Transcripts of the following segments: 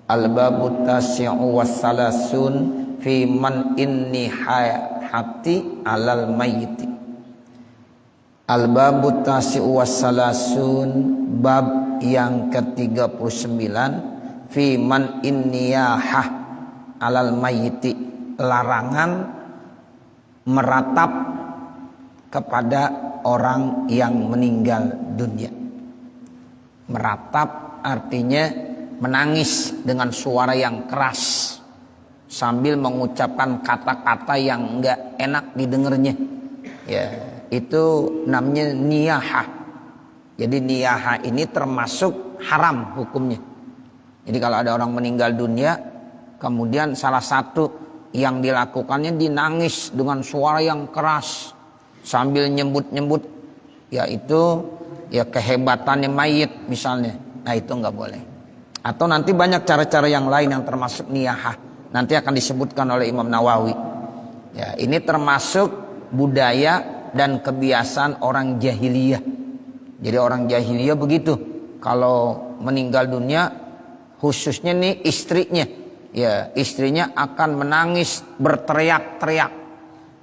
Al-babu tasi'u wassalasun fi man inni hati alal mayyiti. Al-babu tasi'u wassalasun, bab yang ke-39, fi man inniyahah alal mayyiti, larangan meratap kepada orang yang meninggal dunia. Meratap artinya menangis dengan suara yang keras sambil mengucapkan kata-kata yang enggak enak didengarnya. Ya, itu namanya niyahah. Jadi niyahah ini termasuk haram hukumnya. Jadi kalau ada orang meninggal dunia, kemudian salah satu yang dilakukannya dinangis dengan suara yang keras sambil nyebut-nyebut, yaitu ya kehebatannya mayit misalnya. Nah itu nggak boleh. Atau nanti banyak cara-cara yang lain yang termasuk niyahah. Nanti akan disebutkan oleh Imam Nawawi. Ya, ini termasuk budaya dan kebiasaan orang jahiliyah. Jadi orang jahiliyah begitu. Kalau meninggal dunia, khususnya nih istrinya, ya istrinya akan menangis berteriak-teriak.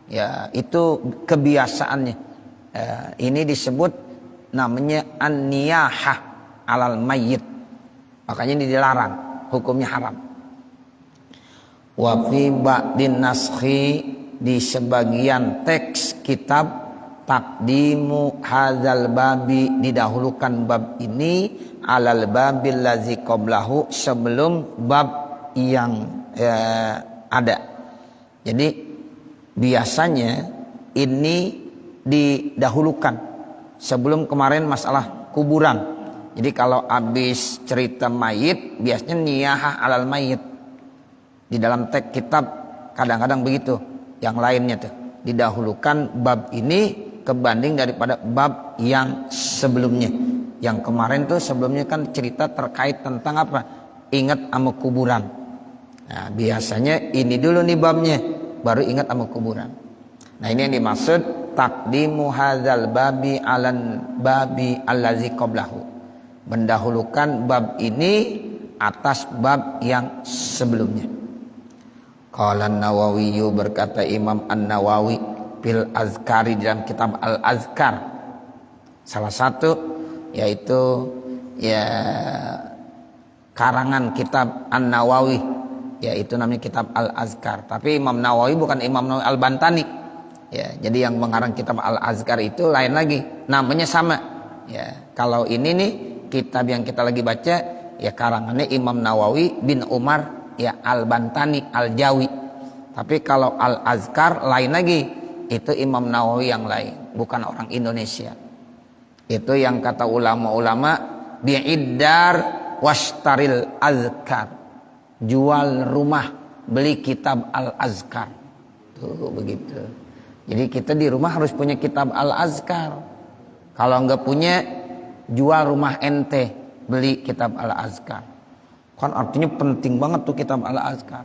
Ya itu kebiasaannya. Ini disebut namanya an-niyahah alal mayyit. Makanya ini dilarang, hukumnya haram. Wa fi ba'din naskhi, di sebagian teks kitab, taqdimu hadzal babi, didahulukan bab ini alal babil ladzi qablahu, sebelum bab yang ada. Jadi biasanya ini didahulukan sebelum kemarin masalah kuburan. Jadi kalau habis cerita mayit biasanya niyahah alal mayit. Di dalam teks kitab kadang-kadang begitu. Yang lainnya tuh didahulukan bab ini kebanding daripada bab yang sebelumnya. Yang kemarin tuh sebelumnya kan cerita terkait tentang apa? Ingat sama kuburan. Nah, biasanya ini dulu nih babnya, baru ingat sama kuburan. Nah, ini yang dimaksud taqdimu hadzal babi alan babi allazi qablahu. Mendahulukan bab ini atas bab yang sebelumnya. Qala An-Nawawi, berkata Imam An-Nawawi fil Azkari, dalam kitab Al-Azkar, salah satu yaitu ya karangan kitab An-Nawawi, yaitu namanya kitab Al-Azkar. Tapi Imam Nawawi bukan Imam Nawawi Al-Bantani. Ya, jadi yang mengarang kitab Al-Azkar itu lain lagi, namanya sama. Ya, kalau ini nih kitab yang kita lagi baca ya karangannya Imam Nawawi bin Umar ya Al-Bantani Al-Jawi. Tapi kalau Al-Azkar lain lagi, itu Imam Nawawi yang lain, bukan orang Indonesia. Itu yang kata ulama-ulama bi'iddar washtaril azkar, jual rumah beli kitab Al-Azkar. Tuh begitu. Jadi kita di rumah harus punya kitab Al-Azkar. Kalau enggak punya, jual rumah ente, beli kitab Al-Azkar. Kan artinya penting banget tuh kitab Al-Azkar.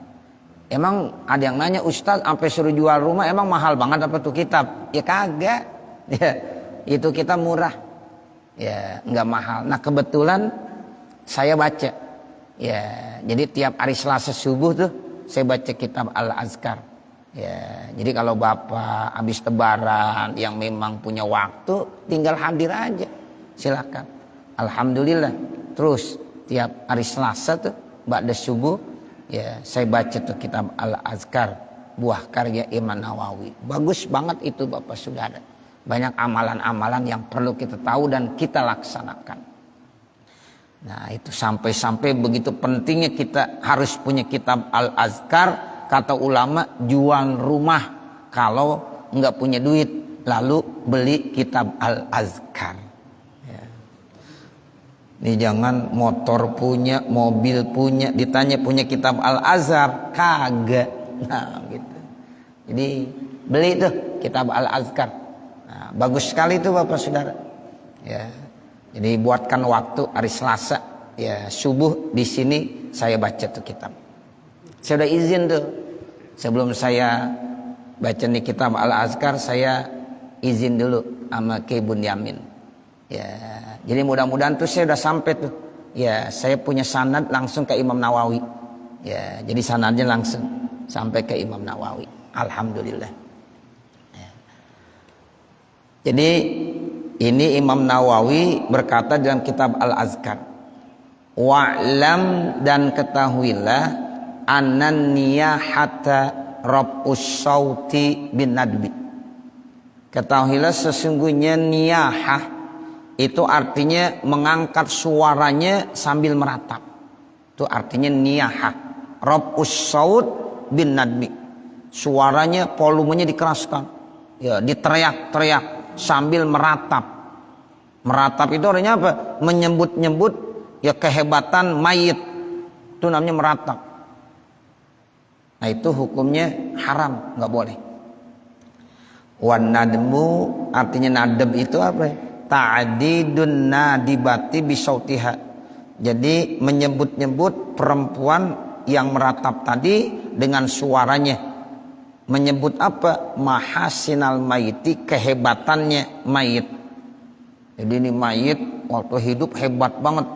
Emang ada yang nanya, Ustaz sampai suruh jual rumah emang mahal banget apa tuh kitab? Ya kagak. Ya, itu kitab murah. Ya, enggak mahal. Nah, kebetulan saya baca. Ya, jadi tiap hari Selasa subuh tuh saya baca kitab Al-Azkar. Ya, jadi kalau Bapak habis lebaran yang memang punya waktu, tinggal hadir aja. Silakan. Alhamdulillah. Terus tiap hari Selasa tuh ba'da subuh ya saya baca tuh kitab Al-Azkar, buah karya Imam Nawawi. Bagus banget itu Bapak Saudara. Banyak amalan-amalan yang perlu kita tahu dan kita laksanakan. Nah, itu sampai-sampai begitu pentingnya kita harus punya kitab Al-Azkar. Kata ulama, jual rumah kalau enggak punya duit, lalu beli kitab Al-Azkar. Ini jangan motor punya, mobil punya, ditanya punya kitab Al-Azhar, kagak. Nah, gitu. Jadi beli tuh kitab Al-Azkar. Nah, bagus sekali tuh Bapak Saudara. Ya. Jadi buatkan waktu hari Selasa, ya subuh di sini saya baca tuh kitab. Saya udah izin tuh. Sebelum saya baca nih kitab Al-Azkar, saya izin dulu sama Ki Bunyamin. Ya, jadi mudah-mudahan tuh saya udah sampai tuh ya saya punya sanad langsung ke Imam Nawawi. Ya, jadi sanadnya langsung sampai ke Imam Nawawi. Alhamdulillah. Ya. Jadi ini Imam Nawawi berkata dalam kitab Al-Azkar, wa'lam dan ketahuilah annan niyahata rabbus sauti bin nadbi. Ketahuilah sesungguhnya niyahah itu artinya mengangkat suaranya sambil meratap. Itu artinya niyahah. Rabbus saut bin nadbi. Suaranya volumenya dikeraskan. Ya, diteriak-teriak sambil meratap. Meratap itu artinya apa? Menyebut-nyebut ya kehebatan mayit. Itu namanya meratap. Nah itu hukumnya haram, nggak boleh. Wan nadmu artinya nadab itu apa? Ta'didun nadibati bisautiha. Jadi menyebut-nyebut perempuan yang meratap tadi dengan suaranya. Menyebut apa? Mahasinal mayiti, kehebatannya mayit. Jadi ini mayit waktu hidup hebat banget.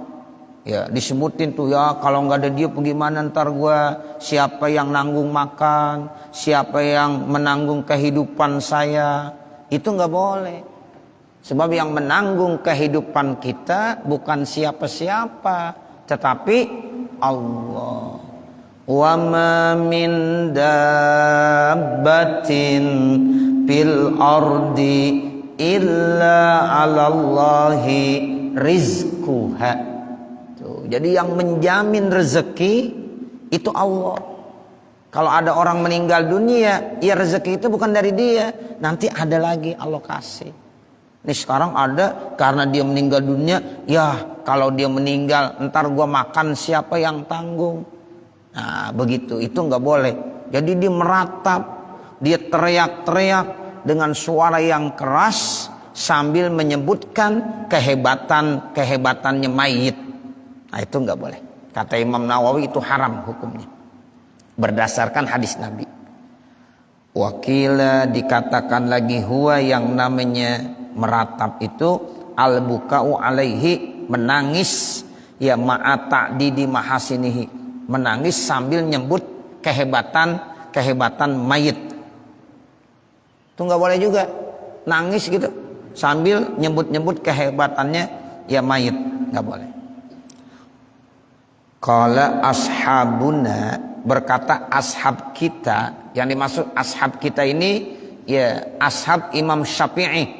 Ya disebutin tuh, ya kalau nggak ada dia bagaimana ntar gua, siapa yang nanggung makan, siapa yang menanggung kehidupan saya. Itu nggak boleh. Sebab yang menanggung kehidupan kita bukan siapa-siapa, tetapi Allah. Wa ma min dabbatin fil ardi illa 'alallahi rizquha. Jadi yang menjamin rezeki itu Allah. Kalau ada orang meninggal dunia, ya rezeki itu bukan dari dia. Nanti ada lagi Allah kasih. Ini sekarang ada karena dia meninggal dunia. Ya kalau dia meninggal ntar gua makan siapa yang tanggung. Nah begitu, itu nggak boleh. Jadi dia meratap, dia teriak-teriak dengan suara yang keras sambil menyebutkan kehebatannya mayit. Nah itu nggak boleh. Kata Imam Nawawi itu haram hukumnya berdasarkan hadis Nabi. Wakila dikatakan lagi huwa yang namanya meratap itu al-buka'u alaihi, menangis ya ma'ata'didi mahasinihi, menangis sambil nyebut kehebatan mayit. Itu nggak boleh juga nangis gitu sambil nyebut kehebatannya ya mayit, nggak boleh. Qala ashabuna, berkata ashab kita. Yang dimaksud ashab kita ini ya ashab Imam Syafi'i,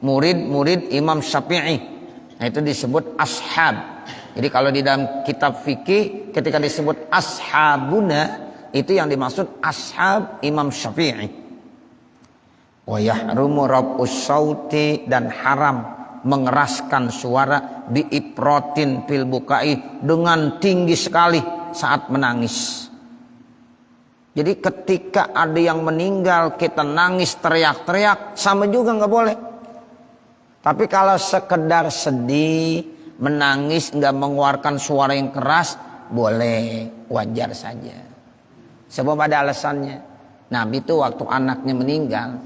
murid Imam Syafi'i. Nah itu disebut ashab. Jadi kalau di dalam kitab fikih ketika disebut ashabuna itu yang dimaksud ashab Imam Syafi'i. Wa yahrumu rabbus sauti, dan haram mengeraskan suara biiprotin fil bukai, dengan tinggi sekali saat menangis. Jadi ketika ada yang meninggal kita nangis teriak-teriak sama juga nggak boleh. Tapi kalau sekedar sedih menangis nggak mengeluarkan suara yang keras boleh, wajar saja. Sebab ada alasannya. Nabi itu waktu anaknya meninggal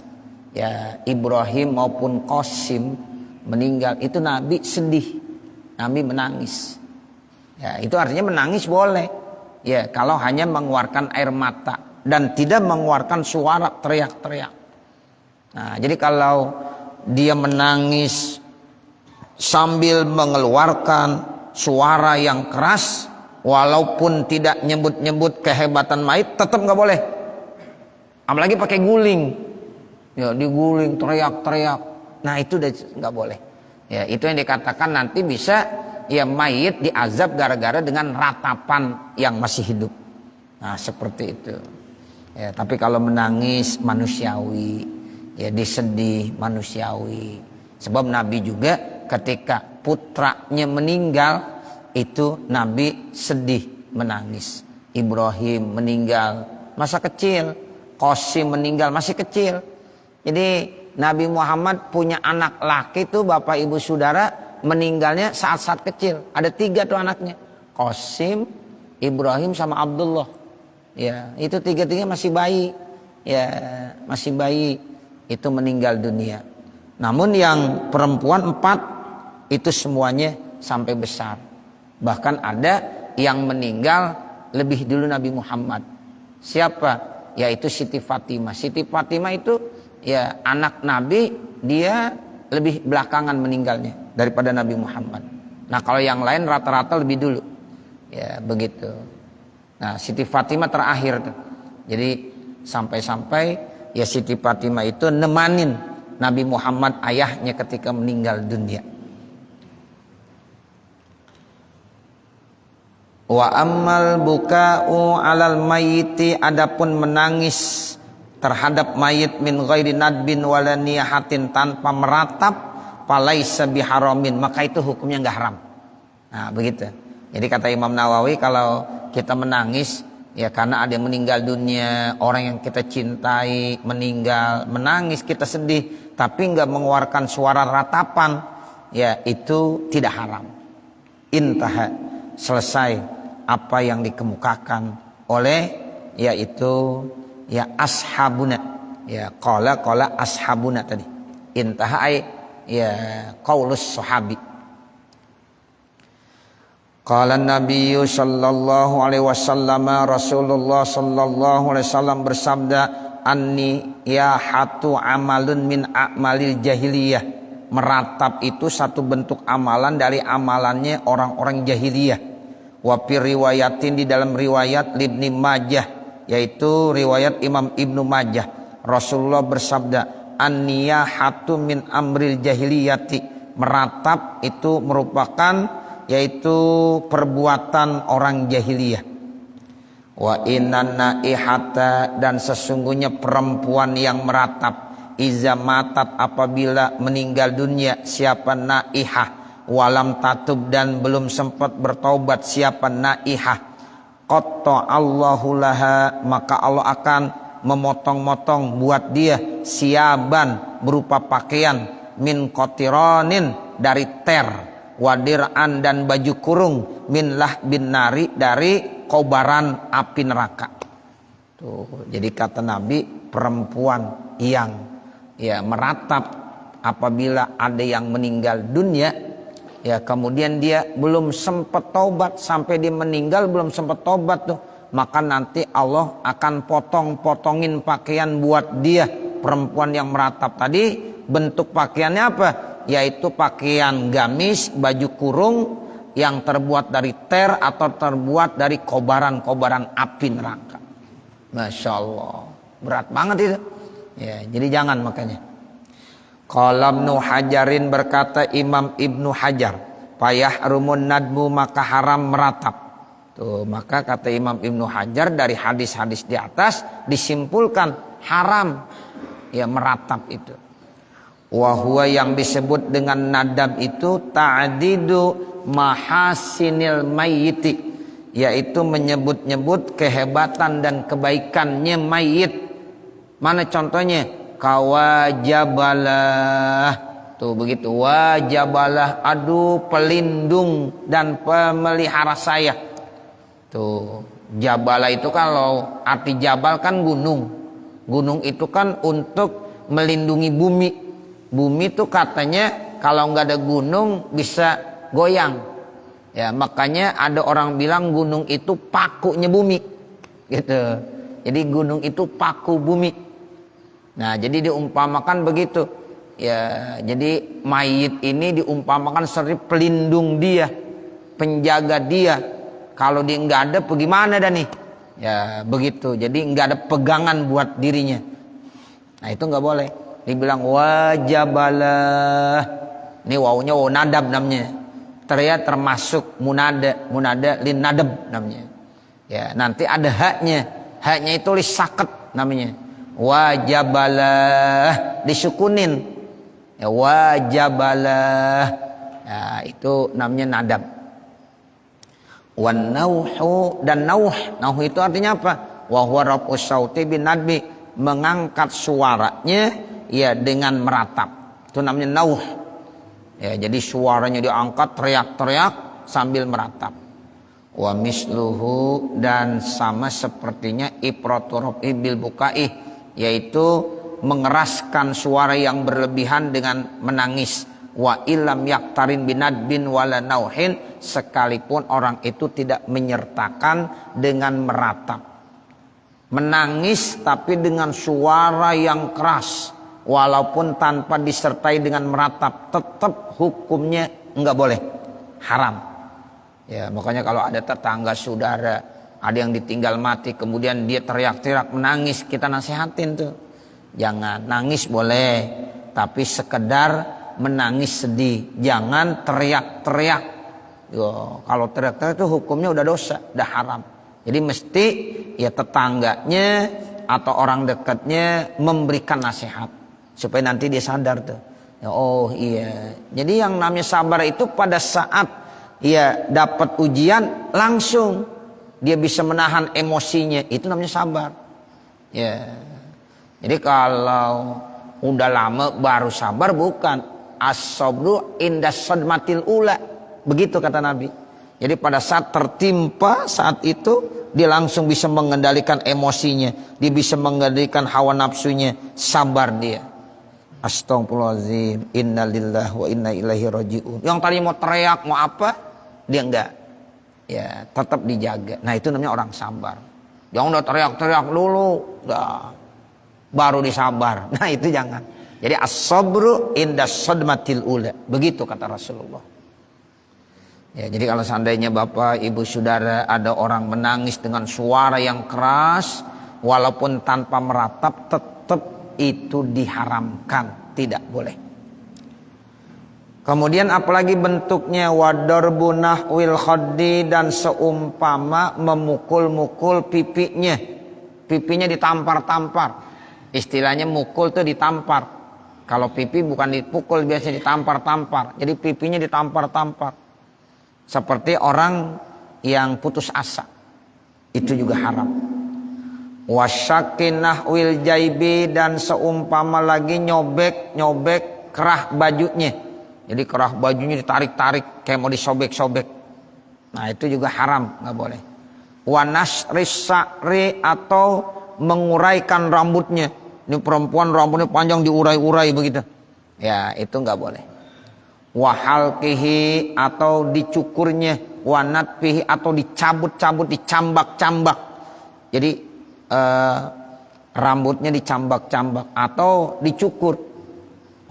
ya Ibrahim maupun Qasim meninggal itu Nabi sedih, Nabi menangis. Ya, itu artinya menangis boleh. Ya, kalau hanya mengeluarkan air mata dan tidak mengeluarkan suara teriak-teriak. Nah, jadi kalau dia menangis sambil mengeluarkan suara yang keras, walaupun tidak nyebut-nyebut kehebatan mayit, tetap nggak boleh. Apalagi pakai guling, ya diguling teriak-teriak. Nah itu nggak boleh. Ya itu yang dikatakan nanti bisa ya mayit diazab gara-gara dengan ratapan yang masih hidup. Nah seperti itu. Ya tapi kalau menangis manusiawi, ya disedih manusiawi. Sebab Nabi juga ketika putranya meninggal itu Nabi sedih menangis. Ibrahim meninggal masa kecil, Qasim meninggal masih kecil. Jadi Nabi Muhammad punya anak laki tuh bapak ibu saudara meninggalnya saat-saat kecil. Ada 3 tuh anaknya. Qasim, Ibrahim sama Abdullah. Ya, itu 3-3 masih bayi. Ya, masih bayi itu meninggal dunia. Namun yang perempuan 4 itu semuanya sampai besar. Bahkan ada yang meninggal lebih dulu Nabi Muhammad. Siapa? Yaitu Siti Fatimah. Siti Fatimah itu ya anak Nabi, dia lebih belakangan meninggalnya daripada Nabi Muhammad. Nah kalau yang lain rata-rata lebih dulu. Ya begitu. Nah Siti Fatimah terakhir tuh. Jadi sampai-sampai ya Siti Fatimah itu nemanin Nabi Muhammad ayahnya ketika meninggal dunia. Wa ammal buka'u 'alal mayyiti, adapun menangis terhadap mayit min ghairi nadbin wala niyahatin, tanpa meratap, falaisa biharamin, maka itu hukumnya enggak haram. Nah, begitu. Jadi kata Imam Nawawi, kalau kita menangis ya karena ada yang meninggal dunia, orang yang kita cintai meninggal, menangis kita sedih tapi enggak mengeluarkan suara ratapan, ya itu tidak haram. Intaha, selesai apa yang dikemukakan oleh yaitu ya ashabuna, ya qala ashabuna tadi. Intaha ay ya qaulus sahabi. Qala Nabi sallallahu alaihi wasallam, Rasulullah sallallahu alaihi wasallam bersabda, anni ya hatu amalun min a'malil jahiliyah. Meratap itu satu bentuk amalan dari amalannya orang-orang jahiliyah. Wa fi riwayatin, di dalam riwayat Ibnu Majah, yaitu riwayat Imam Ibnu Majah, Rasulullah bersabda, an-niyahatu min amril jahiliyati. Meratap itu merupakan yaitu perbuatan orang jahiliyah. Wa innan naihata, dan sesungguhnya perempuan yang meratap, iza matat, apabila meninggal dunia, siapa naihah, walam tatub, dan belum sempat bertaubat siapa naihah, qatta Allahu laha, maka Allah akan memotong-motong buat dia siaban, berupa pakaian, min qatiranin, dari ter, wadir'an, dan baju kurung, min lahbin nari, dari kobaran api neraka. Tuh, jadi kata Nabi, perempuan yang ya meratap apabila ada yang meninggal dunia, ya kemudian dia belum sempat taubat, sampai dia meninggal belum sempat taubat tuh, maka nanti Allah akan potong-potongin pakaian buat dia. Perempuan yang meratap tadi bentuk pakaiannya apa? Yaitu pakaian gamis, baju kurung yang terbuat dari ter atau terbuat dari kobaran-kobaran api neraka. Masya Allah, berat banget itu. Ya, jadi jangan makanya. Qala Ibnu Hajarin, berkata Imam Ibnu Hajar, fayahrumun nadmu, maka haram meratap. Tuh, maka kata Imam Ibnu Hajar dari hadis-hadis di atas disimpulkan haram ya meratap itu. Wa huwa, yang disebut dengan nadab itu ta'didu mahasinil mayyiti, yaitu menyebut-nyebut kehebatan dan kebaikannya mayit. Mana contohnya? Kawajabalah, tuh begitu, wajabalah, aduh pelindung dan pemelihara saya. Tuh, jabalah itu kalau arti jabal kan gunung. Gunung itu kan untuk melindungi bumi. Bumi itu katanya kalau nggak ada gunung bisa goyang. Ya, makanya ada orang bilang gunung itu pakunya bumi. Gitu. Jadi gunung itu paku bumi. Nah, jadi diumpamakan begitu. Ya, jadi mayit ini diumpamakan seperti pelindung dia, penjaga dia. Kalau dia nggak ada, bagaimana dah nih? Ya, begitu. Jadi nggak ada pegangan buat dirinya. Nah, itu nggak boleh. Dibilang wajabalah. Ini wawunya waw nadab namanya. Termasuk munada lin nadab namanya. Ya, nanti ada haknya. Haknya itu lisaket namanya. Wajabalah, disukunin. Ya, wajabalah. Ya, itu namanya nadab. Wan nauhu, dan nauh itu artinya apa? Wa huwa raf'u sauti bin nadbi, mengangkat suaranya ya dengan meratap. Itu namanya nauh. Ya, jadi suaranya diangkat, teriak-teriak sambil meratap. Wa misluhu, dan sama sepertinya ipratu bil bukai, yaitu mengeraskan suara yang berlebihan dengan menangis. wa illam yaktarin binadbin wala nauhin, sekalipun orang itu tidak menyertakan dengan meratap. Menangis tapi dengan suara yang keras, walaupun tanpa disertai dengan meratap, tetap hukumnya enggak boleh, haram. Ya, makanya kalau ada tetangga saudara, ada yang ditinggal mati, kemudian dia teriak-teriak menangis, kita nasihatin tuh, jangan nangis boleh, tapi sekedar menangis sedih, jangan teriak-teriak. Kalau teriak-teriak itu hukumnya udah dosa, udah haram. Jadi mesti ya tetangganya atau orang dekatnya memberikan nasihat supaya nanti dia sadar tuh. Ya, oh iya. Jadi yang namanya sabar itu pada saat ya dapat ujian langsung dia bisa menahan emosinya, itu namanya sabar. Ya. Jadi kalau udah lama baru sabar, bukan. As-sabru inda sadmatil ula, begitu kata Nabi. Jadi pada saat tertimpa, saat itu dia langsung bisa mengendalikan emosinya, dia bisa mengendalikan hawa nafsunya, sabar dia. Astagfirullahaladzim, innalillahi wa inna ilaihi raji'un. Yang tadi mau teriak, mau apa, dia enggak. Ya, tetap dijaga. Nah, itu namanya orang sabar. Jangan udah teriak-teriak dulu, enggak, baru disabar. Nah, itu jangan. Jadi as-sabru inda sadmatil ula, begitu kata Rasulullah. Ya, jadi kalau seandainya Bapak, Ibu, Saudara ada orang menangis dengan suara yang keras, walaupun tanpa meratap, tetap itu diharamkan, tidak boleh. Kemudian apalagi bentuknya, wadarbu nahwil khaddi, dan seumpama memukul-mukul pipinya. Pipinya ditampar-tampar. Istilahnya mukul tuh ditampar. Kalau pipi bukan dipukul, biasanya ditampar-tampar. Jadi pipinya ditampar-tampar. Seperti orang yang putus asa, itu juga haram. Wasyakinah wil jaibi, dan seumpama lagi nyobek kerah bajunya. Jadi kerah bajunya ditarik-tarik kayak mau disobek-sobek. Nah, itu juga haram, nggak boleh. Wanasris sa'ri, atau menguraikan rambutnya. Ini perempuan rambutnya panjang diurai-urai begitu. Ya, itu nggak boleh. Wahalkihi, atau dicukurnya, wanatpihi, atau dicabut-cabut, dicambak-cambak. Jadi rambutnya dicambak-cambak atau dicukur.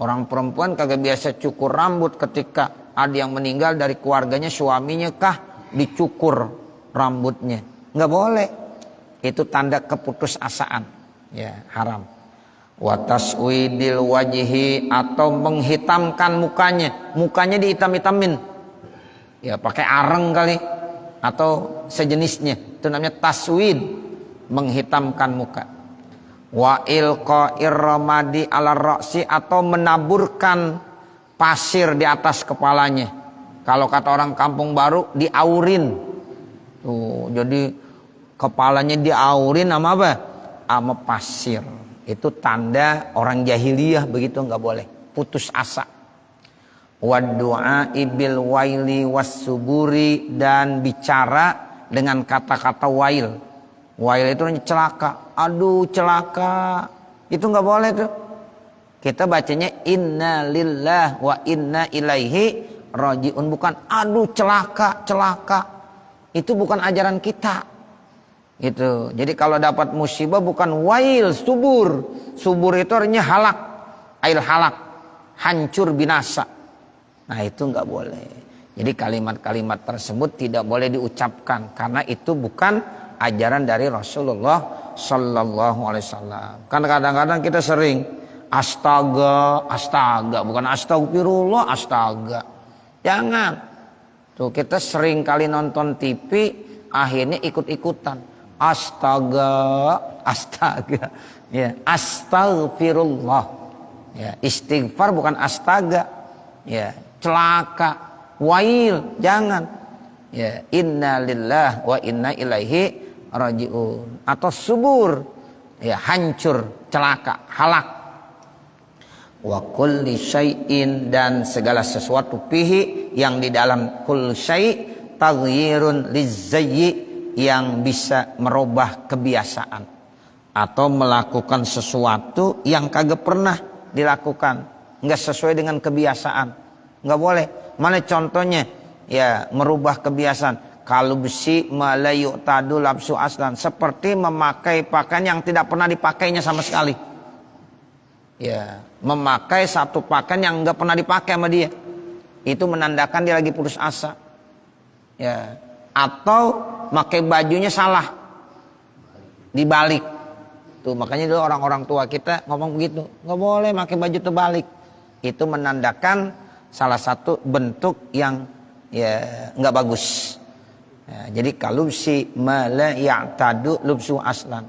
Orang perempuan kagak biasa cukur rambut, ketika ada yang meninggal dari keluarganya, suaminya kah, dicukur rambutnya. Nggak boleh. Itu tanda keputusasaan. Ya, haram. Wataswidil wajhi, atau menghitamkan mukanya dihitam-hitamin, ya pakai areng kali atau sejenisnya, itu namanya taswid, menghitamkan muka. Wa ilqa'ir ramadi ala ra'si, atau menaburkan pasir di atas kepalanya. Kalau kata orang kampung baru, diaurin tuh, jadi kepalanya diaurin sama apa? Sama pasir. Itu tanda orang jahiliyah, begitu nggak boleh, putus asa. Wadu'a ibil waili wassuburi, dan bicara dengan kata-kata wail. Wail itu celaka, aduh celaka, itu nggak boleh tuh. Kita bacanya inna lillah wa inna ilaihi raji'un, bukan aduh celaka. Itu bukan ajaran kita. Gitu. Jadi kalau dapat musibah bukan wail, subur. Subur itu artinya halak, ail halak, hancur binasa. Nah, itu nggak boleh. Jadi kalimat-kalimat tersebut tidak boleh diucapkan, karena itu bukan ajaran dari Rasulullah Sallallahu Alaihi Wasallam. Kan kadang-kadang kita sering astaga, bukan astagfirullah, astaga. Jangan. Tuh, kita sering kali nonton TV, akhirnya ikut-ikutan. Astaga, ya, astagfirullah, ya, istighfar bukan astaga, ya, celaka, wail, jangan, ya, inna lillah wa inna ilaihi raji'un, atau subur, ya, hancur, celaka, halak. Wa kulli syai'in, dan segala sesuatu, fihi, yang di dalam kul syai', taghyirun lizzayyi, yang bisa merubah kebiasaan atau melakukan sesuatu yang kagak pernah dilakukan, nggak sesuai dengan kebiasaan. nggak boleh. Mana contohnya? Ya, merubah kebiasaan. Kalau besi malayu tadu labsu aslan, seperti memakai pakaian yang tidak pernah dipakainya sama sekali. Ya, memakai satu pakaian yang nggak pernah dipakai sama dia, itu menandakan dia lagi putus asa. Ya, atau pakai bajunya salah, dibalik. Tuh makanya dulu orang-orang tua kita ngomong begitu, nggak boleh pakai baju terbalik. Itu menandakan salah satu bentuk yang ya nggak bagus. Ya, jadi kalubsi mala ya'tadu lubsu aslan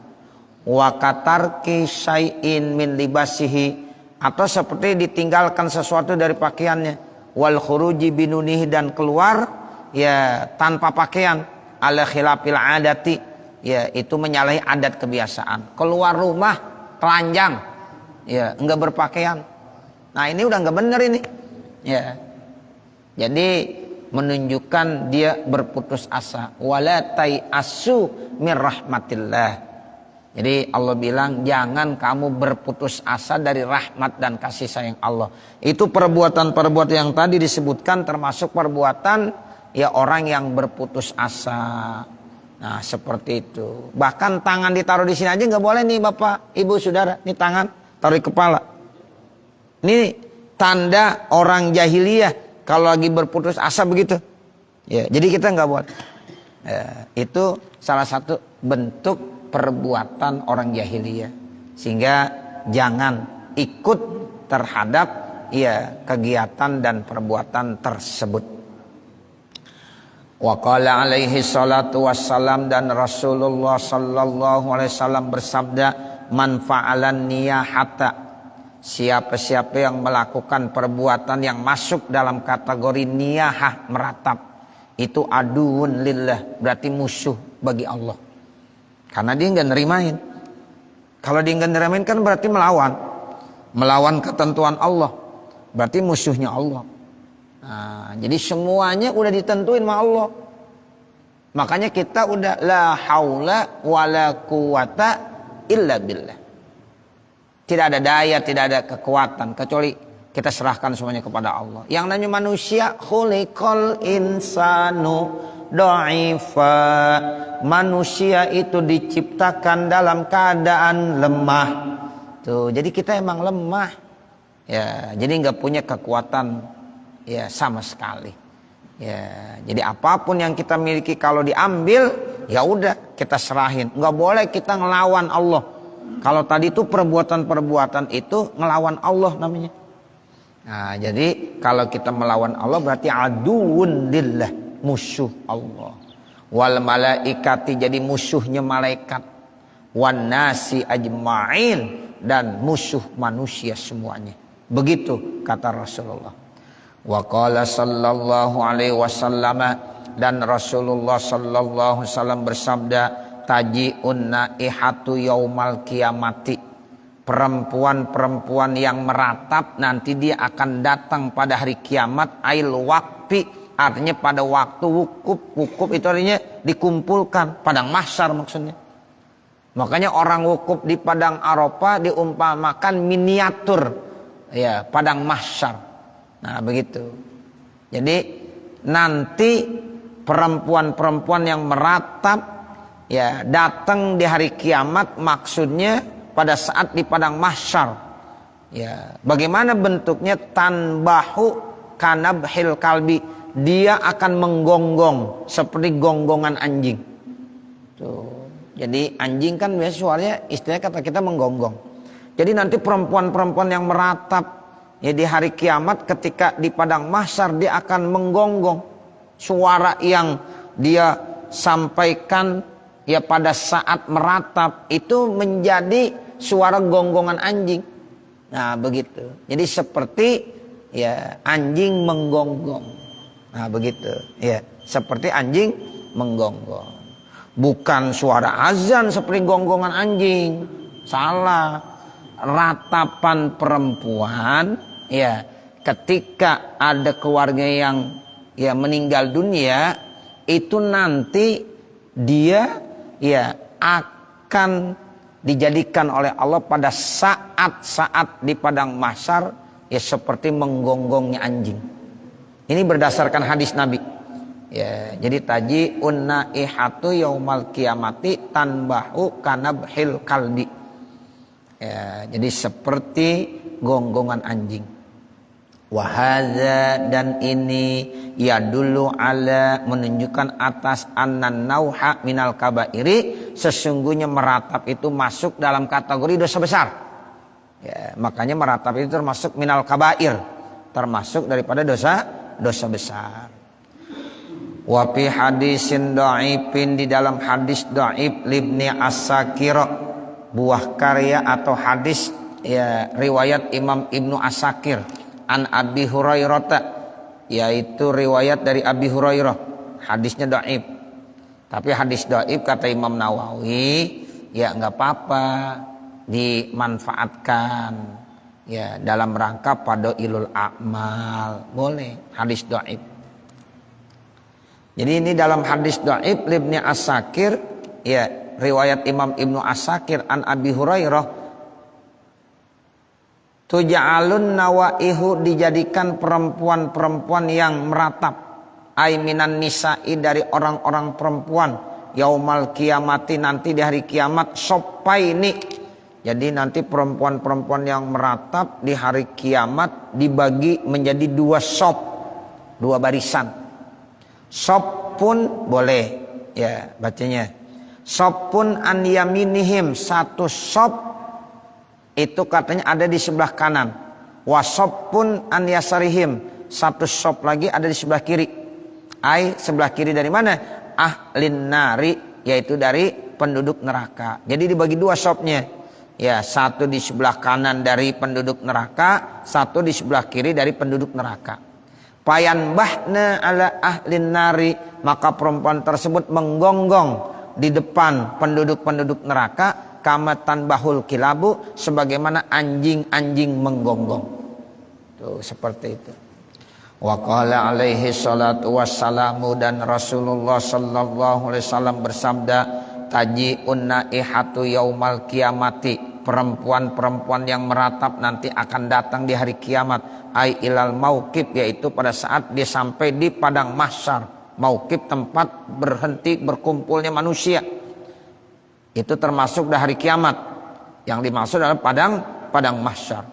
wa katarki syai'in min libasihi, atau seperti ditinggalkan sesuatu dari pakaiannya, wal khuruji binunihi, dan keluar ya tanpa pakaian, ala khilafil adati, ya itu menyalahi adat kebiasaan. Keluar rumah telanjang, ya enggak berpakaian. Nah ini udah enggak bener ini. Ya. Jadi menunjukkan dia berputus asa. Wala tai'asu mir rahmatillah. Jadi Allah bilang jangan kamu berputus asa dari rahmat dan kasih sayang Allah. Itu perbuatan-perbuatan yang tadi disebutkan termasuk perbuatan ya orang yang berputus asa. Nah seperti itu. Bahkan tangan ditaruh di sini aja nggak boleh nih Bapak, Ibu, Saudara. Ini tangan taruh di kepala. Ini tanda orang jahiliyah kalau lagi berputus asa begitu. Ya, jadi kita nggak boleh. Ya, itu salah satu bentuk perbuatan orang jahiliyah, sehingga jangan ikut terhadap ya kegiatan dan perbuatan tersebut. Wa qala alaihi salatu wassalam, dan Rasulullah sallallahu alaihi wasallam bersabda, man fa'alan niyahata, siapa-siapa yang melakukan perbuatan yang masuk dalam kategori niyahah, meratap, itu aduun lillah, berarti musuh bagi Allah. Karena dia nggak nerimain. Kalau dia nggak nerimain kan berarti melawan ketentuan Allah. Berarti musuhnya Allah. Nah, jadi semuanya udah ditentuin sama Allah. Makanya kita udah la haula wala quwata illa billah. Tidak ada daya, tidak ada kekuatan kecuali kita serahkan semuanya kepada Allah. Yang namanya manusia, khuliqal insanu dha'ifa, manusia itu diciptakan dalam keadaan lemah. Tuh, jadi kita emang lemah. Ya, jadi nggak punya kekuatan ya sama sekali. Ya, jadi apapun yang kita miliki kalau diambil, ya udah kita serahin. Nggak boleh kita ngelawan Allah. Kalau tadi itu perbuatan-perbuatan itu ngelawan Allah namanya. Nah, jadi kalau kita melawan Allah berarti aduun lillah, musuh Allah. Wal malaikati, jadi musuhnya malaikat. Wan nasi ajma'in, dan musuh manusia semuanya. Begitu kata Rasulullah. Wa qala sallallahu alaihi wasallam, dan Rasulullah sallallahu alaihi wasallam bersabda, taji'un naihatu yaumal kiamati, perempuan-perempuan yang meratap nanti dia akan datang pada hari kiamat. Ail waqfi, artinya pada waktu wukuf itu artinya dikumpulkan, padang mahsyar maksudnya. Makanya orang wukuf di padang Arafah diumpamakan miniatur ya padang mahsyar. Nah begitu. Jadi nanti perempuan-perempuan yang meratap ya datang di hari kiamat, maksudnya pada saat di padang mahsyar. Ya, bagaimana bentuknya? Tanbahu kanabhil kalbi, dia akan menggonggong seperti gonggongan anjing. Tuh. Jadi anjing kan biasa suaranya, istilahnya kata kita menggonggong. Jadi nanti perempuan-perempuan yang meratap ya di hari kiamat ketika di padang mahsyar dia akan menggonggong. Suara yang dia sampaikan ya pada saat meratap itu menjadi suara gonggongan anjing. Nah begitu. Jadi seperti ya anjing menggonggong. Nah begitu. Ya seperti anjing menggonggong. Bukan suara azan seperti gonggongan anjing. Salah. Ratapan perempuan ya ketika ada keluarga yang ya meninggal dunia, itu nanti dia ya akan dijadikan oleh Allah pada saat-saat di padang mahsyar ya seperti menggonggongnya anjing. Ini berdasarkan hadis Nabi. Ya, jadi taji'un naihatu yaumal qiyamati tanbahu kanabhil kalbi. Ya, jadi seperti gonggongan anjing. Wahadza, dan ini ya dulu ala, menunjukkan atas annan nauha minal kabairi, sesungguhnya meratap itu masuk dalam kategori dosa besar. Ya, makanya meratap itu termasuk minal kabair, termasuk daripada dosa besar. Wa fi hadisin dhaifin, di dalam hadis dhaif libni Asakir, buah karya atau hadis ya riwayat Imam Ibnu Asakir an Abi Hurairah, yaitu riwayat dari Abi Hurairah, hadisnya dhaif. Tapi hadis dhaif kata Imam Nawawi ya nggak apa-apa, dimanfaatkan ya dalam rangka fadhailul a'mal, boleh hadis dhaif. Jadi ini dalam hadis dhaif Ibnu Asakir, ya riwayat Imam Ibnu Asakir an Abi Hurairah, tuja'alun nawaihu, dijadikan perempuan-perempuan yang meratap, ai minan nisa'i, dari orang-orang perempuan, yaumal kiamati, nanti di hari kiamat, soppaini. Jadi nanti perempuan-perempuan yang meratap di hari kiamat dibagi menjadi dua sop, dua barisan. Sop pun boleh ya bacanya. Sop pun an yaminihim, satu sop itu katanya ada di sebelah kanan. Wasop pun an yasarihim, satu sop lagi ada di sebelah kiri. Ai, sebelah kiri dari mana? Ahlin nari, yaitu dari penduduk neraka. Jadi dibagi dua sopnya. Ya, satu di sebelah kanan dari penduduk neraka, satu di sebelah kiri dari penduduk neraka. Payan bahna ala ahlin nari, maka perempuan tersebut menggonggong di depan penduduk-penduduk neraka, kamatan bahul kilabu, sebagaimana anjing-anjing menggonggong. Tuh seperti itu. Wa qala alaihi salatu wassalamu, dan Rasulullah sallallahu alaihi wasallam bersabda, taji'un naihatu yaumal kiamati, perempuan-perempuan yang meratap nanti akan datang di hari kiamat, ai ilal mauqib, yaitu pada saat dia sampai di padang mahsyar. Mauqib tempat berhenti berkumpulnya manusia, itu termasuk di hari kiamat. Yang dimaksud adalah padang mahsyar.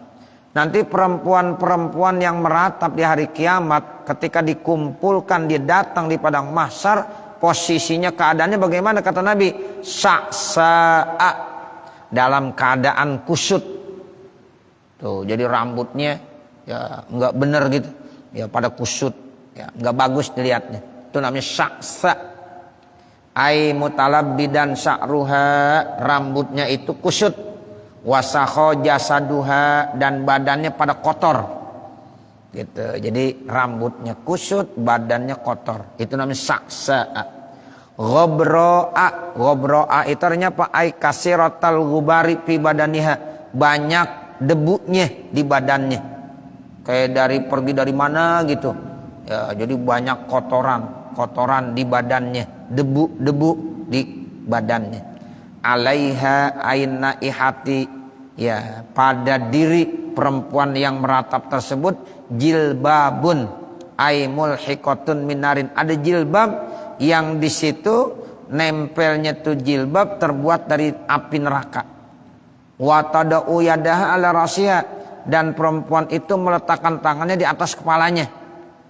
Nanti perempuan-perempuan yang meratap di hari kiamat, ketika dikumpulkan, dia datang di padang mahsyar, posisinya keadaannya bagaimana kata Nabi? Sa'sa'a, dalam keadaan kusut. Tuh, jadi rambutnya ya nggak bener gitu, ya pada kusut, ya nggak bagus dilihatnya. Itu namanya sa'sa. Ai mutalabbidan sya'ruha, rambutnya itu kusut. Wasakho jasaduha, dan badannya pada kotor. Gitu. Jadi rambutnya kusut, badannya kotor. Itu namanya sa'sa'a. Ghabro'a itu artinya apa? Ai kasiratal ghubari fi badaniha, banyak debunya di badannya, kayak pergi dari mana gitu ya, jadi banyak kotoran di badannya, debu di badannya. Alaiha aina ihati, ya pada diri perempuan yang meratap tersebut, jilbabun ai mulhiqatun minarin, ada jilbab yang di situ nempelnya tuh jilbab terbuat dari api neraka. Wa tada'u yadaha ala rasiha, dan perempuan itu meletakkan tangannya di atas kepalanya.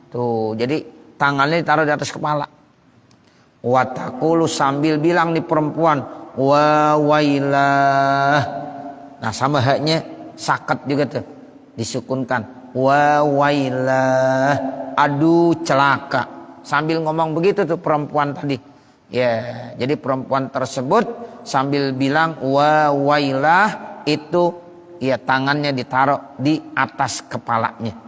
Tuh, jadi tangannya ditaruh di atas kepala. Wa taqulu, sambil bilang nih perempuan, wa wailah. Nah, sama haknya sakat juga tuh, disukunkan. Wa wailah, aduh celaka. Sambil ngomong begitu tuh perempuan tadi. Ya, jadi perempuan tersebut sambil bilang wa wailah, itu ya tangannya ditaruh di atas kepalanya.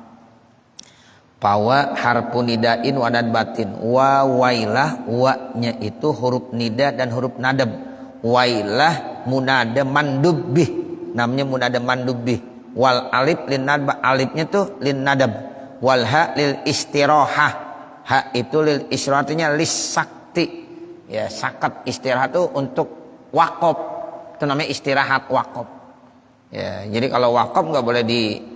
Pawa harfu nidain wa nadbatin. Wa wailah, wa-nya itu huruf nida dan huruf nadab. Wailah munada mandubih, namanya munada mandubih. Wal alif lin nadba, alifnya tuh lin nadab. Wal ha lil istirahah, hak itu lil istirahatinya lis sakti, ya sakat istirahat itu untuk wakaf, itu namanya istirahat wakaf. Ya, jadi kalau wakaf nggak boleh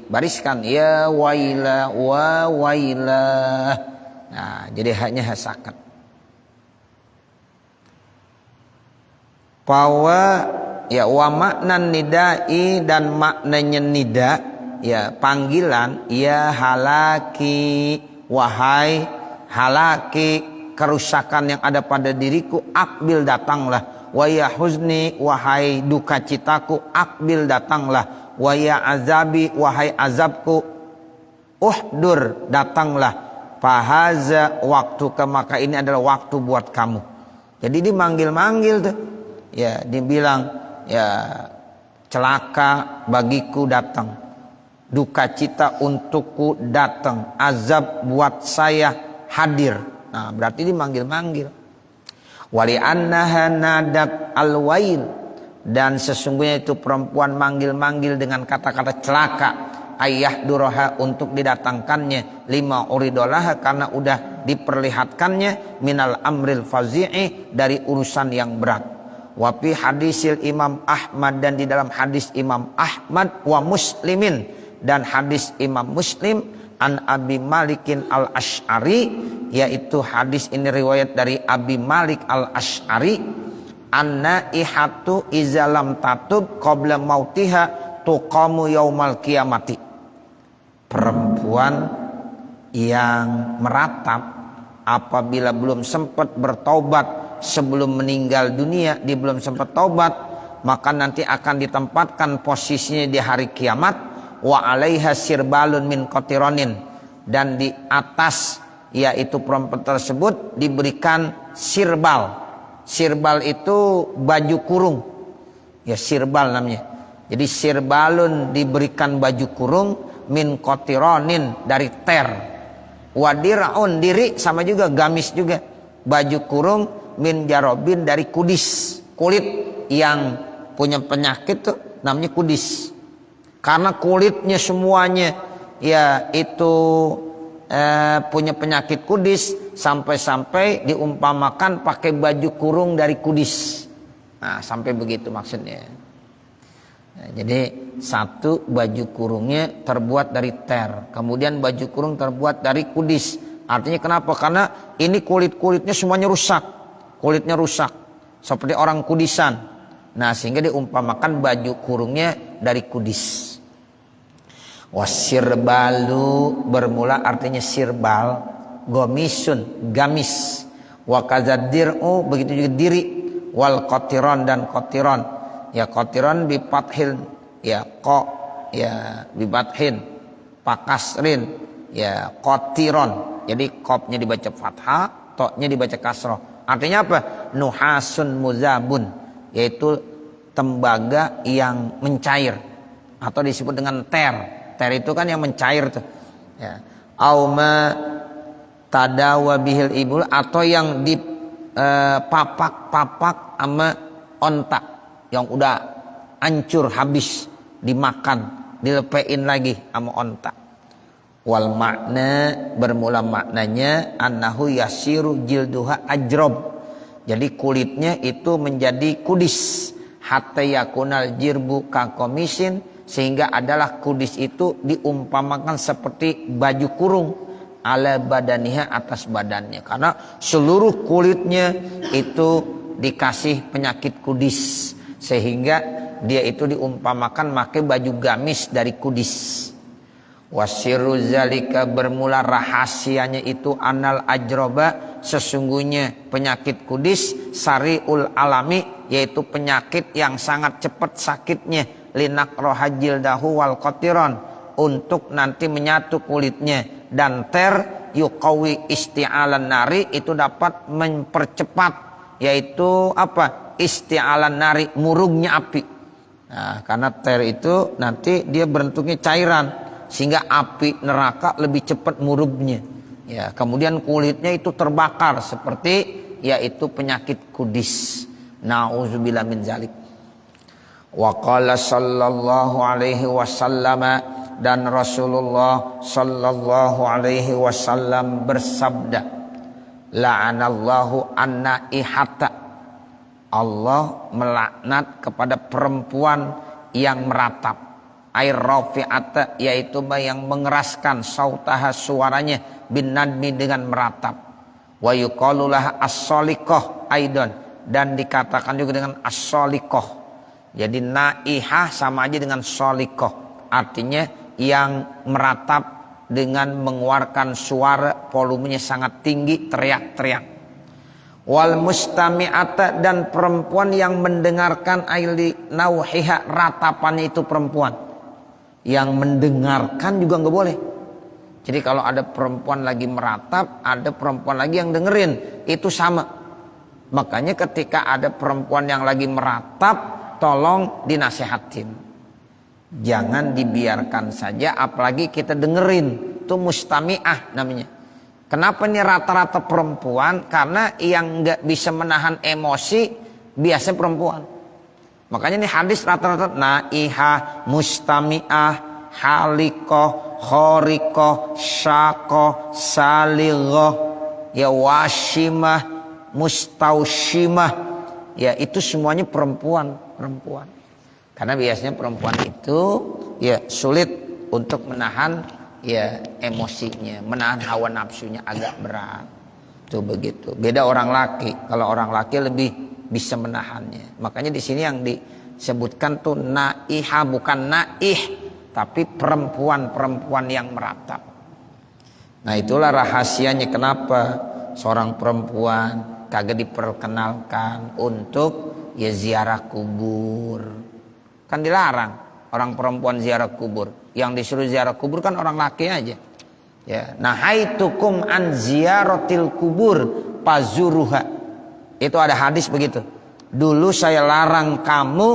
bariskan ya waila wa waila. Nah, jadi hanya hasakat. Bahwa ya wa maknan nidai, dan maknanya nida ya panggilan, ya halaki, wahai halaki, kerusakan yang ada pada diriku, akbil datanglah. Wa ya huzni, wahai duka citaku, akbil datanglah. Wa ya azabi, wahai azabku, uhdur datanglah. Fahaza waktuka, maka ini adalah waktu buat kamu. Jadi dimanggil-manggil tuh. Ya, dibilang ya celaka bagiku datang, duka cita untukku datang, azab buat saya hadir. Nah, berarti dimanggil-manggil. Wali annaha nadat alwail, dan sesungguhnya itu perempuan manggil-manggil dengan kata-kata celaka, ayah duroha, untuk didatangkannya, lima uridolaha, karena udah diperlihatkannya, minal amril fazi'i, dari urusan yang berat. Wafi hadisil Imam Ahmad, dan di dalam hadis Imam Ahmad, wa muslimin, dan hadis Imam Muslim, an Abi Malikin al-Ash'ari, yaitu hadis ini riwayat dari Abi Malik al-Ash'ari, anna ihatu izalam tatub qabla mautiha tuqamu yaumal kiamati. Perempuan yang meratap apabila belum sempat bertaubat sebelum meninggal dunia, dia belum sempat taubat, maka nanti akan ditempatkan posisinya di hari kiamat. Wa alaiha sirbalun min qatironin, dan di atas yaitu perempuan tersebut diberikan sirbal. Sirbal itu baju kurung, ya sirbal namanya. Jadi sirbalun diberikan baju kurung, min qatironin, dari ter. Wadiraun, diri sama juga, gamis juga, baju kurung, min jarobin, dari kudis, kulit yang punya penyakit tuh namanya kudis. Karena kulitnya semuanya ya itu punya penyakit kudis, sampai-sampai diumpamakan pakai baju kurung dari kudis. Nah, sampai begitu maksudnya. Nah, jadi satu baju kurungnya terbuat dari ter, kemudian baju kurung terbuat dari kudis. Artinya kenapa? Karena ini kulit-kulitnya semuanya rusak. Kulitnya rusak seperti orang kudisan. Nah, sehingga diumpamakan baju kurungnya dari kudis. Wasirbalu, bermula artinya sirbal, gomisun, gamis. Wa kadzadzir'u, begitu juga diri. Wal qatiron, dan qatiron. Ya qatiron bifathil, ya qa, ya bifathin, pakasrin, ya qatiron. Jadi qafnya dibaca fathah, ta-nya dibaca kasrah. Artinya apa? Nuhasun muzabun, yaitu tembaga yang mencair, atau disebut dengan ter. Ter itu kan yang mencair tuh. Ya. Auma tadawa bihil ibul, atau yang dipapak-papak sama onta yang udah hancur habis, dimakan, dilepein lagi sama onta. Wal makna, bermula maknanya annahu yasiru jilduha ajrob, jadi kulitnya itu menjadi kudis. Hatta yakunal jirbu kakomisin, sehingga adalah kudis itu diumpamakan seperti baju kurung, ala badaniha, atas badannya, karena seluruh kulitnya itu dikasih penyakit kudis, sehingga dia itu diumpamakan pakai baju gamis dari kudis. Wasiru zalika, bermula rahasianya itu anal ajroba, sesungguhnya penyakit kudis, sariul alami, yaitu penyakit yang sangat cepat sakitnya, linak rohajil dahu wal qatiron, untuk nanti menyatu kulitnya, dan ter yuqawi isti'alan nari, itu dapat mempercepat, yaitu apa? Isti'alan nari, murugnya api. Nah, karena ter itu nanti dia bentuknya cairan, sehingga api neraka lebih cepat murubnya. Ya, kemudian kulitnya itu terbakar seperti yaitu penyakit kudis. Nauzubillah min zalik. Wa qala sallallahu alaihi wasallam, dan Rasulullah sallallahu alaihi wasallam bersabda, la'anallahu an-naihata, Allah melaknat kepada perempuan yang meratap. air rafi'ata, yaitu yang mengeraskan sautaha suaranya, bin nadmi dengan meratap. Wa yuqalu laha as-saliqah aidan, dan dikatakan juga dengan as-saliqah. Jadi naihah sama aja dengan saliqah, artinya yang meratap dengan mengeluarkan suara volumenya sangat tinggi, teriak-teriak. Wal mustami'ata, dan perempuan yang mendengarkan aili nauhiha, ratapannya itu perempuan. Yang mendengarkan juga nggak boleh. Jadi kalau ada perempuan lagi meratap, ada perempuan lagi yang dengerin, itu sama. Makanya ketika ada perempuan yang lagi meratap, tolong dinasehatin. Jangan dibiarkan saja, apalagi kita dengerin. Itu mustami'ah namanya. Kenapa ini rata-rata perempuan? Karena yang nggak bisa menahan emosi biasanya perempuan. Makanya ini hadis rata-rata naihah, mustami'ah, halikoh, khorikoh, syakoh, saligoh, ya washimah, mustaushimah, ya itu semuanya perempuan. Karena biasanya perempuan itu ya sulit untuk menahan ya emosinya, menahan hawa nafsunya agak berat. Tuh begitu. Beda orang laki. Kalau orang laki lebih bisa menahannya. Makanya di sini yang disebutkan tuh naihah, bukan naih, tapi perempuan yang meratap. Nah itulah rahasianya kenapa seorang perempuan kagak diperkenalkan untuk ya ziarah kubur. Kan dilarang orang perempuan ziarah kubur. Yang disuruh ziarah kubur kan orang laki aja. Ya, nahaitukum an ziyaratil kubur pazuruha. Itu ada hadis begitu. Dulu saya larang kamu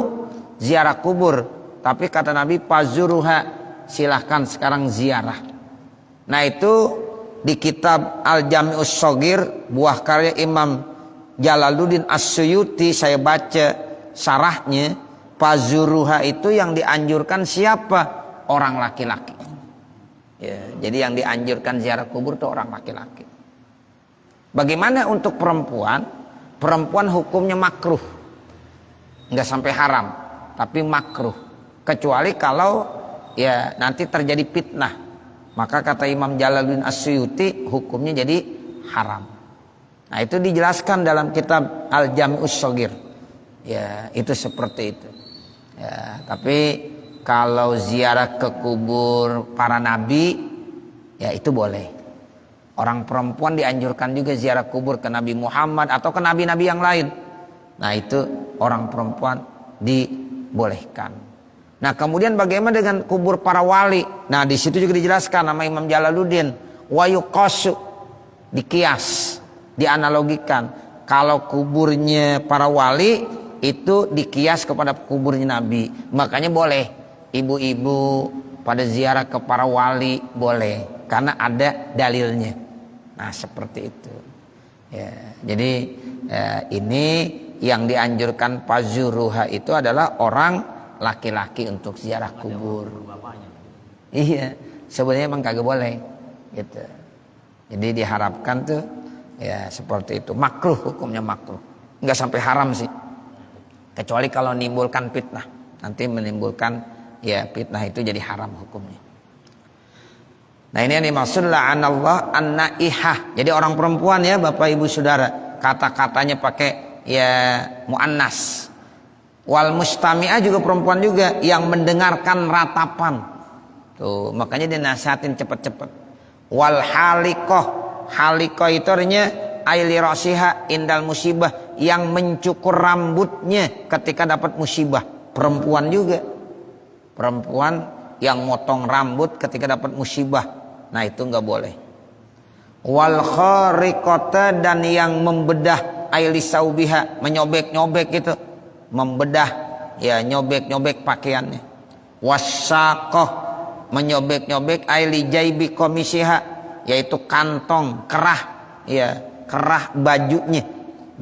ziarah kubur, tapi kata Nabi pazuruha, silahkan sekarang ziarah. Nah itu di kitab Al-Jami'us Shogir, buah karya Imam Jalaluddin As-Suyuti, saya baca syarahnya, pazuruha itu yang dianjurkan siapa? Orang laki-laki. Ya, jadi yang dianjurkan ziarah kubur itu orang laki-laki. Bagaimana untuk perempuan? Perempuan hukumnya makruh, nggak sampai haram, tapi makruh. Kecuali kalau ya nanti terjadi fitnah, maka kata Imam Jalaluddin As-Suyuti hukumnya jadi haram. Nah itu dijelaskan dalam kitab Al-Jami'us Shogir. Ya itu seperti itu. Ya, tapi kalau ziarah ke kubur para nabi, ya itu boleh. Orang perempuan dianjurkan juga ziarah kubur ke Nabi Muhammad atau ke nabi-nabi yang lain. Nah itu orang perempuan dibolehkan. Nah kemudian bagaimana dengan kubur para wali? Nah di situ juga dijelaskan nama Imam Jalaluddin, wa yuqasu, dikias, dianalogikan. Kalau kuburnya para wali itu dikias kepada kuburnya Nabi. Makanya boleh ibu-ibu pada ziarah ke para wali, boleh, karena ada dalilnya. Nah seperti itu ya, jadi ini yang dianjurkan pazuruha itu adalah orang laki-laki untuk ziarah kubur. Iya, sebenarnya emang kagak boleh gitu. Jadi diharapkan tuh ya seperti itu, makruh, hukumnya makruh, nggak sampai haram sih, kecuali kalau menimbulkan fitnah. Nanti menimbulkan ya fitnah itu jadi haram hukumnya. Nah ini yang dimaksud la'anallah an-naihah. Jadi orang perempuan ya Bapak Ibu Saudara, kata-katanya pakai ya muannas. Wal mustami'ah juga perempuan juga yang mendengarkan ratapan. Tuh, makanya dia nasihatin cepet-cepet. Wal halikoh, halikoh itu artinya aili rasiha indal musibah, yang mencukur rambutnya ketika dapat musibah. Perempuan juga. Perempuan yang motong rambut ketika dapat musibah. Nah itu nggak boleh. Wal khariqata, dan yang membedah aili saubiha, menyobek-nyobek itu, membedah ya, nyobek-nyobek pakaiannya. Wasyaqah, menyobek-nyobek aili jaibi komisiha, yaitu kantong kerah ya, kerah bajunya.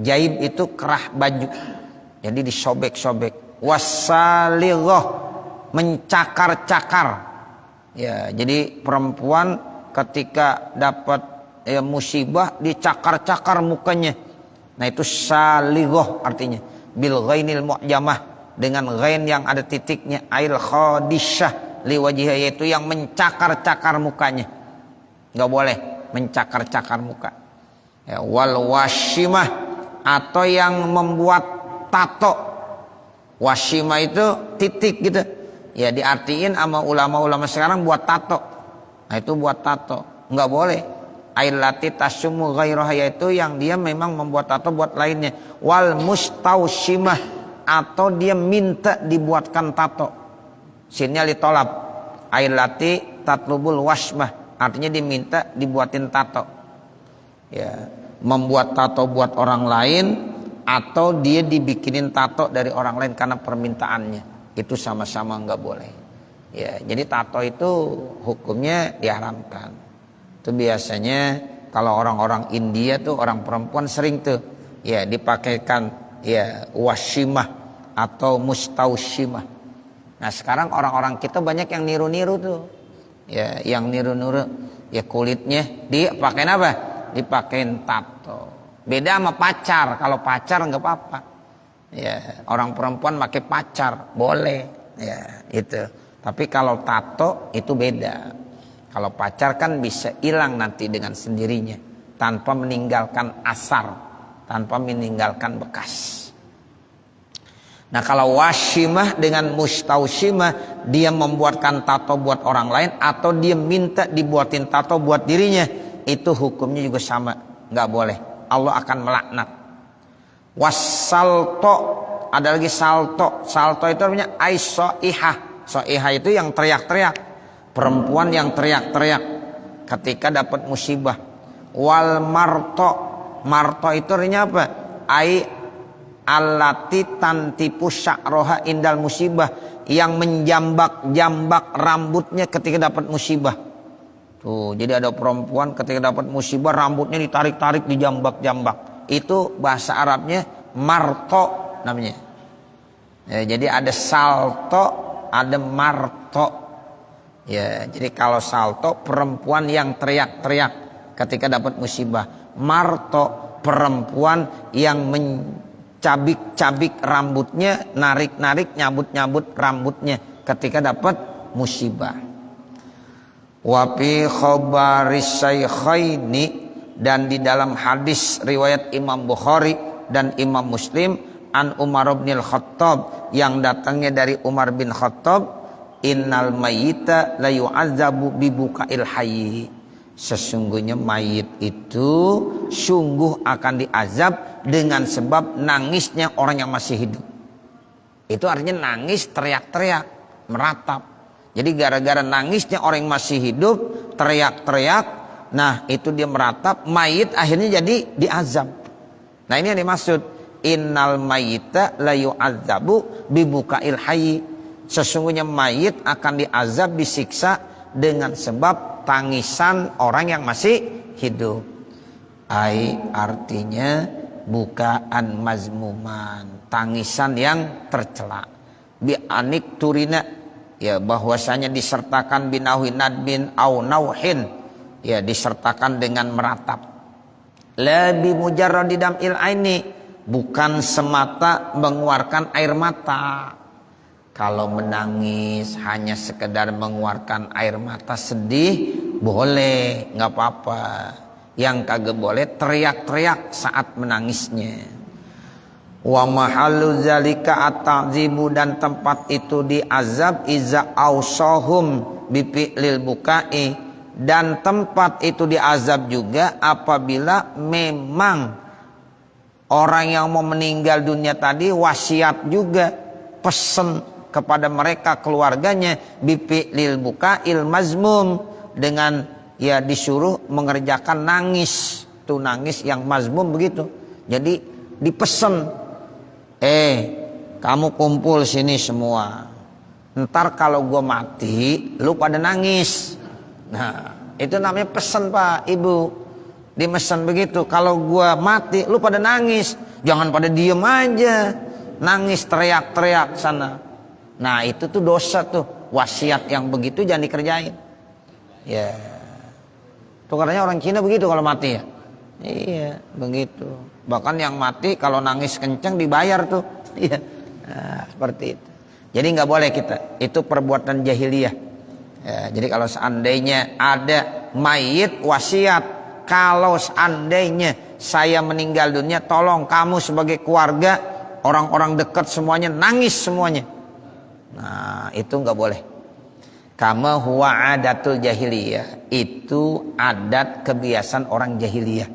Jaib itu kerah baju, jadi disobek-sobek. Wasalighah, mencakar-cakar. Ya, jadi perempuan ketika dapat ya, musibah dicakar-cakar mukanya. Nah itu salighah artinya bil ghainil mu'jamah, dengan ghain yang ada titiknya, ail khadisyah, liwajhiha, yaitu yang mencakar-cakar mukanya. Nggak boleh mencakar-cakar muka. Ya, wal washimah, atau yang membuat tato. Washimah itu titik gitu. Ya diartiin sama ulama-ulama sekarang buat tato. Nah itu buat tato. Nggak boleh. Ailati tasyumu ghairaha, yaitu yang dia memang membuat tato buat lainnya. Wal mustaushimah, atau dia minta dibuatkan tato. Sinnya litolab. Ailati tatlubul washmah, artinya diminta dibuatin tato. Ya, membuat tato buat orang lain, atau dia dibikinin tato dari orang lain karena permintaannya. Itu sama-sama nggak boleh. Ya, jadi tato itu hukumnya diharamkan. Itu biasanya kalau orang-orang India tuh, orang perempuan sering tuh ya dipakaikan ya washimah atau mustaushimah. Nah sekarang orang-orang kita banyak yang niru-niru tuh. Ya, yang niru-niru ya kulitnya dia pakein apa? Dipakein tato. Beda sama pacar. Kalau pacar nggak apa-apa. Ya, orang perempuan pakai pacar boleh. Ya, itu. Tapi kalau tato itu beda. Kalau pacar kan bisa hilang nanti dengan sendirinya tanpa meninggalkan asar, tanpa meninggalkan bekas. Nah kalau washimah dengan mustaushimah, dia membuatkan tato buat orang lain atau dia minta dibuatin tato buat dirinya, itu hukumnya juga sama, nggak boleh. Allah akan melaknat. Wassalto, ada lagi salto. Salto itu artinya aisoihah. Soihah itu yang teriak-teriak. Perempuan yang teriak-teriak ketika dapat musibah. Wal marto, marto itu artinya apa? Ai allati tantipu sya'roha indal musibah, yang menjambak-jambak rambutnya ketika dapat musibah. Tuh, jadi ada perempuan ketika dapat musibah rambutnya ditarik-tarik, dijambak-jambak. Itu bahasa Arabnya marto namanya. Ya, jadi ada salto, ada marto. Ya, jadi kalau salto perempuan yang teriak-teriak ketika dapat musibah. Marto perempuan yang mencabik-cabik rambutnya, narik-narik, nyabut-nyabut rambutnya ketika dapat musibah. Wa fi khabaris syaikhaini, dan di dalam hadis riwayat Imam Bukhari dan Imam Muslim, an Umar bin Khattab, yang datangnya dari Umar bin Khattab, innal mayyita la yu'adzabu bibuka'il hayy, sesungguhnya mayit itu sungguh akan diazab dengan sebab nangisnya orang yang masih hidup. Itu artinya nangis teriak-teriak, meratap. Jadi gara-gara nangisnya orang yang masih hidup, teriak-teriak, nah itu dia meratap, mayit akhirnya jadi diazab. Nah ini yang dimaksud innal mayyita la yu'adzabu bibuka'il hayy, sesungguhnya mayit akan diazab, disiksa dengan sebab tangisan orang yang masih hidup. Ai artinya bukaan mazmuman, tangisan yang tercela. Bi anik turina, ya bahwasanya disertakan binauhi nadbin au nauhin, ya disertakan dengan meratap. La bi mujarradi dam'il aini, bukan semata mengeluarkan air mata. Kalau menangis hanya sekedar mengeluarkan air mata sedih, boleh, nggak apa-apa. Yang kagak boleh teriak-teriak saat menangisnya. Wa mahallu zalika at-ta'dzibu, dan tempat itu diazab iza ausahum bifi'lil bukai, dan tempat itu diazab juga apabila memang orang yang mau meninggal dunia tadi wasiat juga, pesen kepada mereka keluarganya bifi'lil bukail mazmum, dengan ya disuruh mengerjakan nangis, tuh nangis yang mazmum begitu. Jadi dipesen, kamu kumpul sini semua, ntar kalau gue mati lu pada nangis. Nah itu namanya pesen Pak Ibu, dimesan begitu. Kalau gue mati lu pada nangis, jangan pada diem aja, nangis teriak-teriak sana. Nah itu tuh dosa tuh, wasiat yang begitu jangan dikerjain. Ya, tuh katanya orang Cina begitu kalau mati ya. Iya begitu. Bahkan yang mati kalau nangis kenceng dibayar tuh. Iya, nah, seperti itu. Jadi nggak boleh kita, itu perbuatan jahiliyah. Ya, jadi kalau seandainya ada mayit wasiat, kalau seandainya saya meninggal dunia, tolong kamu sebagai keluarga, orang-orang dekat semuanya nangis semuanya. Nah, itu nggak boleh. Kama huwa adatul jahiliyah, itu adat kebiasaan orang jahiliyah.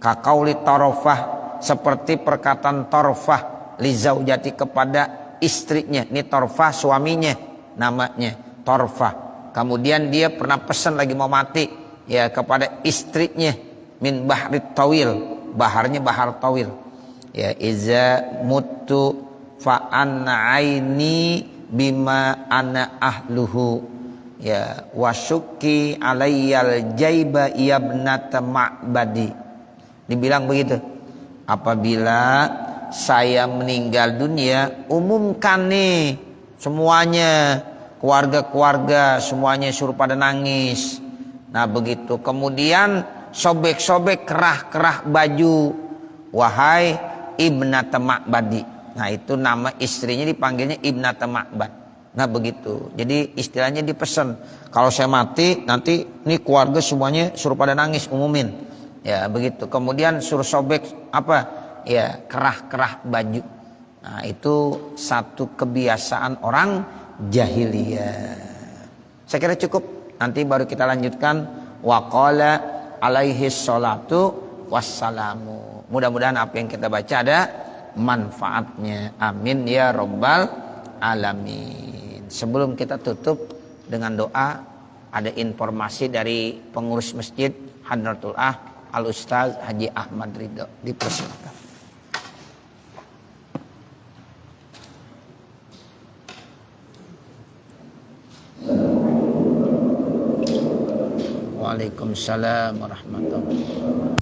Kaqauli Tarofah, seperti perkataan Tarofah li zaujati kepada istrinya. Ini Tarofah suaminya namanya Tarofah. Kemudian dia pernah pesan lagi mau mati ya kepada istrinya, min bahrit tawil, baharnya bahar tawil. Ya, iza mutu fa anna aini bima ana ahluhu, ya wasyuki alayyal jaiba yabnata ma'badi. Dibilang begitu, apabila saya meninggal dunia, umumkan nih semuanya, keluarga-keluarga semuanya suruh pada nangis. Nah begitu, kemudian sobek-sobek kerah-kerah baju, wahai ibnata ma'badi. Nah itu nama istrinya dipanggilnya ibnata ma'bad. Nah begitu, jadi istilahnya dipesan, kalau saya mati nanti ini keluarga semuanya suruh pada nangis, umumin. Ya begitu, kemudian suruh sobek apa? Ya kerah-kerah baju. Nah itu satu kebiasaan orang jahiliyah. Saya kira cukup, nanti baru kita lanjutkan. Waqala alaihi sholatu wassalamu. Mudah-mudahan apa yang kita baca ada manfaatnya. Amin ya rabbal alamin. Sebelum kita tutup dengan doa, ada informasi dari pengurus masjid Hadratul Al Ustaz Haji Ahmad Ridho. Dipersilakan. Waalaikumsalam warahmatullahi wabarakatuh.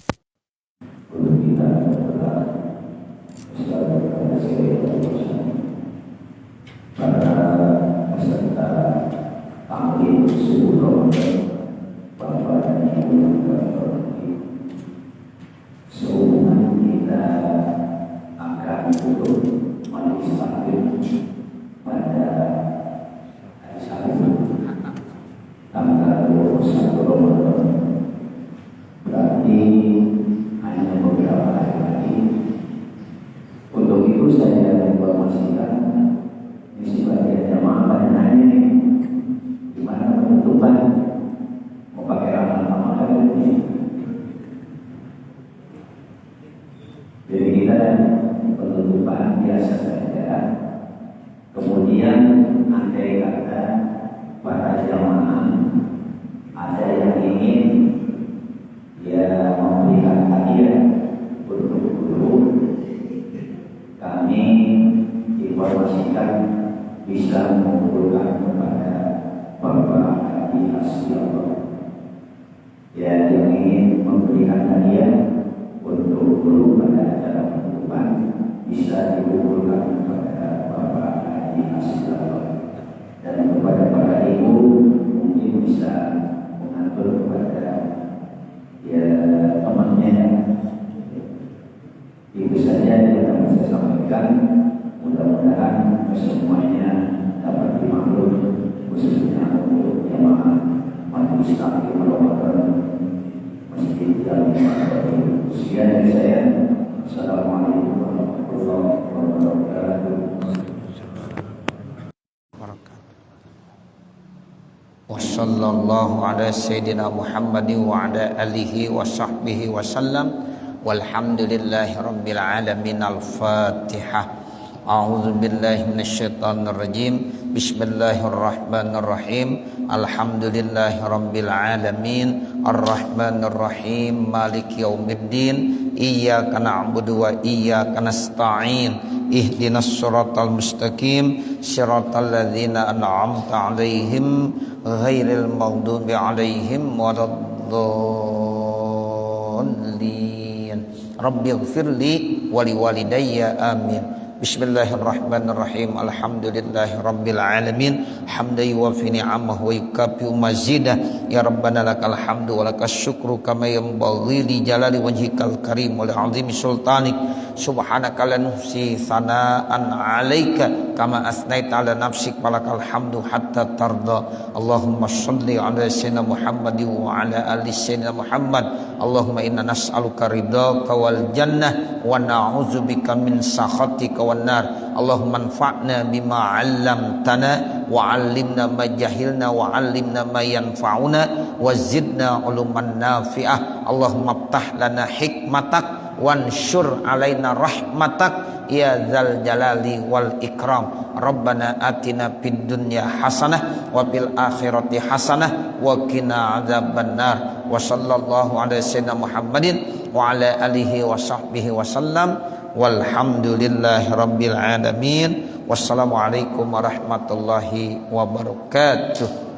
Wassallallahu ala sayyidina Muhammadin wa ala alihi wa sahbihi wa sallam. Walhamdulillahi rabbil alamin. Al-Fatihah. A'udzu billahi minasyaitonir rajim. Bismillahirrahmanirrahim. Alhamdulillahi rabbil alamin. Arrahmanir rahim. Maliki yaumiddin. Iyyaka na'budu wa iyyaka nasta'in. Ihdinas siratal mustaqim, siratal ladzina an'amta 'alaihim ghairil maghdubi 'alaihim waladdallin. Rabbighfirli wa liwalidayya amin. Bismillahirrahmanirrahim. Alhamdulillahirabbil alamin. Hamdan yuwafi ni'amahu wa yukafi'u mazidah. Ya Rabbana lakal hamdu wa lakas syukru kama yanbaghi li jalali wajhikal karim wa li 'azimi sultanik. Subhanaka la nuhsi sana'an 'alaika kama asnaita 'ala nafsik walakal hamdu hatta tarda. Allahumma shalli 'ala sayyidina Muhammadin wa 'ala ali sayyidina Muhammad. Allahumma inna nas'aluka ridhaka wal jannah wa na'udzubika min sakhatika wan nar. Allahumma anfa'na bima 'allamtana wa 'allimna ma jahilna wa 'allimna ma yanfa'una wa zidna 'uluman nafi'ah. Allahumma iftah lana hikmatak wansyur 'alaina rahmatak ya dzal jalali wal ikram. Rabbana atina fid dunya hasanah wa fil akhirati hasanah wa qina adzabannar. Wa sallallahu ala sayyidina Muhammadin wa ala alihi wa sahbihi wasallam. Walhamdulillahi rabbil alamin. Wassalamualaikum warahmatullahi wabarakatuh.